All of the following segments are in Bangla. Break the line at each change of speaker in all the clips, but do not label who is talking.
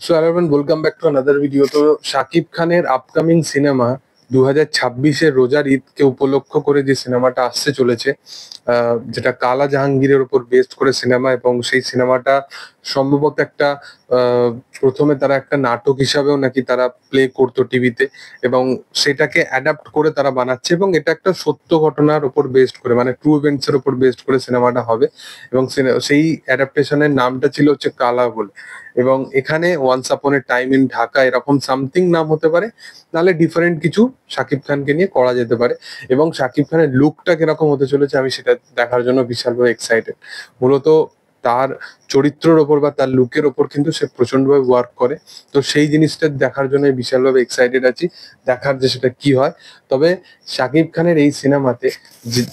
So everyone, welcome back to another video. তো শাকিব খানের আপকামিং সিনেমা 2026-এর রোজার ঈদকে উপলক্ষ করে যে সিনেমাটা আসতে চলেছে, যেটা কালা জাহাঙ্গীরের উপর বেসড করে সিনেমা, এবং সেই সিনেমাটা সম্ভবত একটা প্রথমে তারা একটা নাটক হিসাবেও নাকি তারা প্লে করতো টিভিতে, এবং সেটাকে অ্যাডাপ্ট করে তারা বানাচ্ছে, এবং এটা একটা সত্য ঘটনার উপর বেসড করে, মানে ট্রু ইভেন্টস এর উপর বেসড করে সিনেমাটা হবে। এবং সেই অ্যাডাপ্টেশনের নামটা ছিল হচ্ছে কালা বলে। এবং এখানে once upon A time in Dhaka এরকম সামথিং নাম হতে পারে, নাহলে ডিফারেন্ট কিছু শাকিব খানকে নিয়ে করা যেতে পারে। এবং শাকিব খানের লুকটা কিরকম হতে চলেছে আমি সেটা দেখার জন্য বিশালভাবে এক্সাইটেড। মূলত তার চরিত্রের ওপর বা তার লুকের ওপর কিন্তু সে প্রচন্ডভাবে ওয়ার্ক করে। তো সেই জিনিসটা দেখার জন্য বিশালভাবে এক্সাইটেড আছি, দেখার যে সেটা কি হয়। তবে শাকিব খানের এই সিনেমাতে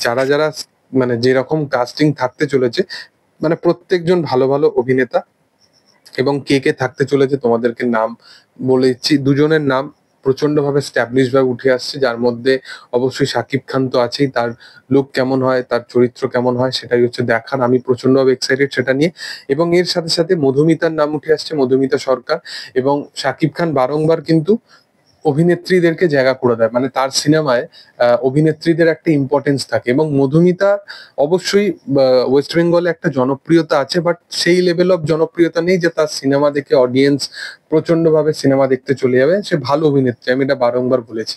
যারা যারা মানে যেরকম কাস্টিং থাকতে চলেছে, মানে প্রত্যেকজন ভালো ভালো অভিনেতা। এবং কে কে থাকতে চলেছে তোমাদেরকে নাম বলে দিচ্ছি। দুজনের নাম প্রচন্ড ভাবে স্ট্যাবলিশ ভাবে উঠে আসছে, যার মধ্যে অবশ্যই শাকিব খান তো আছেই। তার লুক কেমন হয়, তার চরিত্র কেমন হয়, সেটাই হচ্ছে দেখার। আমি প্রচন্ড ভাবে এক্সাইটেড সেটা নিয়ে। এবং এর সাথে সাথে মধুমিতার নাম উঠে আসছে, মধুমিতা সরকার। এবং শাকিব খান বারংবার কিন্তু অভিনেত্রীদেরকে জায়গা করে দেয়, মানে তার সিনেমায় অভিনেত্রীদের একটা ইম্পর্টেন্স থাকে। এবং মধুমিতা অবশ্যই ওয়েস্ট বেঙ্গলে একটা জনপ্রিয়তা আছে, বাট সেই লেভেল অফ জনপ্রিয়তা নেই যে তার সিনেমা দেখে অডিয়েন্স প্রচন্ড ভাবে সিনেমা দেখতে চলে যাবে। সে ভালো অভিনেত্রী, আমি এটা বারংবার বলেছি।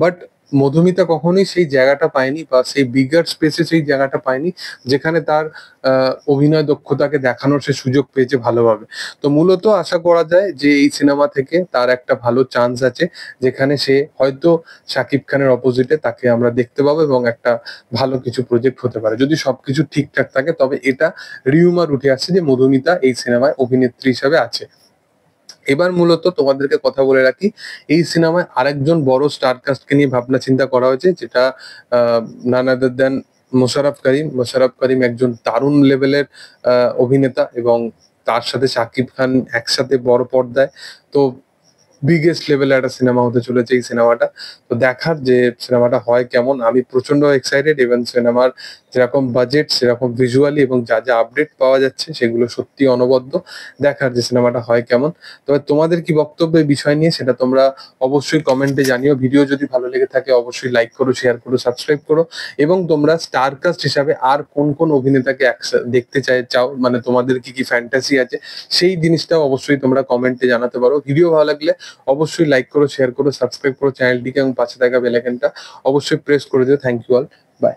বাট মধুমিতা কখনোই সেই জায়গাটা পায়নি, বা সেই বিগার স্পেসে সেই জায়গাটা পায়নি যেখানে তার অভিনয় দক্ষতাকে দেখানোর সে সুযোগ পেয়েছে ভালোভাবে। তো মূলত আশা করা যায় যে এই সিনেমা থেকে তার একটা ভালো চান্স আছে, যেখানে সে হয়তো শাকিব খানের অপোজিটে তাকে আমরা দেখতে পাবো, এবং একটা ভালো কিছু প্রজেক্ট হতে পারে যদি সবকিছু ঠিকঠাক থাকে। তবে এটা রিউমার উঠে আসছে যে মধুমিতা এই সিনেমায় অভিনেত্রী হিসাবে আছে। এবার মূলত তোমাদেরকে কথা বলে রাখি, এই সিনেমায় আরেকজন বড় স্টার কাস্টকে নিয়ে ভাবনা চিন্তা করা হয়েছে, যেটা নান আদার দেন মোশাররফ করিম। মোশাররফ করিম একজন দারুণ লেভেলের অভিনেতা, এবং তার সাথে শাকিব খান একসাথে বড় পর্দায়। তো বিগেস্ট লেভেলে একটা সিনেমা হতে চলেছে এই সিনেমাটা। তো দেখার যে সিনেমাটা হয় কেমন, আমি প্রচন্ড এক্সাইটেড। এবং সিনেমার যেরকম বাজেট, সেরকম ভিজুয়ালি এবং যা যা আপডেট পাওয়া যাচ্ছে সেগুলো সত্যি অনবদ্য। দেখার যে সিনেমাটা হয় কেমন। তবে তোমাদের কি বক্তব্য এই বিষয় নিয়ে সেটা তোমরা অবশ্যই কমেন্টে জানিও। ভিডিও যদি ভালো লেগে থাকে অবশ্যই লাইক করো, শেয়ার করো, সাবস্ক্রাইব করো। এবং তোমরা স্টার কাস্ট হিসাবে আর কোন কোন অভিনেতাকে দেখতে চাও, মানে তোমাদের কি কি ফ্যান্টাসি আছে, সেই জিনিসটাও অবশ্যই তোমরা কমেন্টে জানাতে পারো। ভিডিও ভালো লাগলে অবশ্যই লাইক করো, শেয়ার করো, সাবস্ক্রাইব করো চ্যানেলটিকে, এবং পাশে থাকা বেল আইকনটা অবশ্যই প্রেস করে দিও। Thank you all, by.